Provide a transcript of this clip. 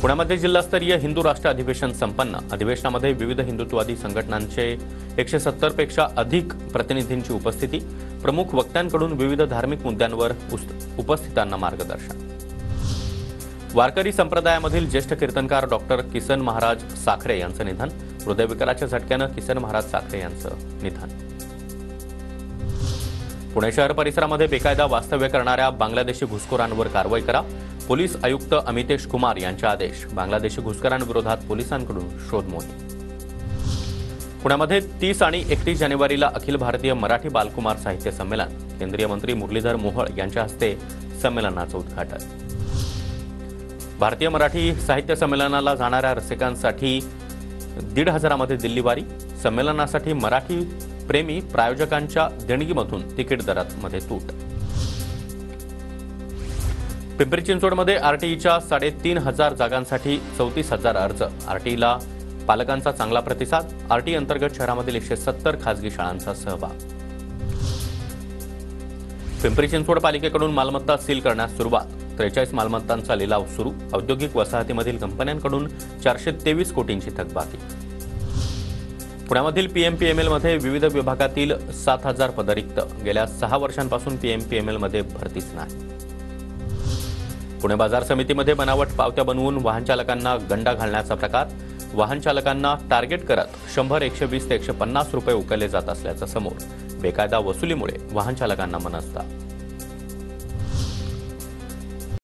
पुण्यामध्ये जिल्हास्तरीय हिंदू राष्ट्र अधिवेशन संपन्न। अधिवेशनामध्ये विविध हिंदुत्ववादी संघटनांचे 170 पेक्षा अधिक प्रतिनिधींची उपस्थिती। प्रमुख वक्त्यांकडून विविध धार्मिक मुद्द्यांवर उपस्थितांना मार्गदर्शन। वारकरी संप्रदायामधील ज्येष्ठ कीर्तनकार डॉक्टर किसन महाराज साखरे यांचं निधन। हृदयविकाराच्या झटक्यानं किसन महाराज साखरे यांचं निधन। पुणे शहर परिसरामध्ये बेकायदा वास्तव्य करणाऱ्या बांगलादेशी घुसखोरांवर कारवाई करा। पोलीस आयुक्त अमितेश कुमार यांचे आदेश। बांगलादेशी घुसखोरांविरोधात पोलिसांकडून शोध मोहीम। पुण्यामध्ये 30 आणि 31 जानेवारीला अखिल भारतीय मराठी बालकुमार साहित्य संमेलन। केंद्रीय मंत्री मुरलीधर मोहोळ यांच्या हस्ते संमेलनाचं उद्घाटन। भारतीय मराठी साहित्य संमेलनाला जाणाऱ्या रसिकांसाठी 1,500 मध्ये दिल्ली वारी। संमेलनासाठी मराठी प्रेमी प्रायोजकांच्या देणगीमधून तिकीट दरामध्ये तूट। पिंपरी चिंचवडमध्ये आरटीईच्या 3,500 जागांसाठी 34,000 अर्ज। आरटीईला पालकांचा चांगला प्रतिसाद। आरटीई अंतर्गत शहरामधील 170 खासगी शाळांचा सहभाग। पिंपरी चिंचवड पालिकेकडून मालमत्ता सील करण्यास सुरुवात। 43 मालमत्तांचा लिलाव सुरू। औद्योगिक वसाहतीमधील कंपन्यांकडून 423 कोटींची थकबाकी। पुण्यामधील पीएमपीएमएलमध्ये विविध विभागातील 7,000 पदं रिक्त। गेल्या 6 वर्षांपासून पीएमपीएमएलमध्ये भरतीच नाही। पुणे बाजार समितीमध्ये बनावट पावत्या बनवून वाहन चालकांना गंडा घालण्याचा प्रकार। वाहन चालकांना टार्गेट करत 100, 120 ते 150 रुपये उकळले जात असल्याचं समोर। बेकायदा वसुलीमुळे वाहन चालकांना मनस्ताप।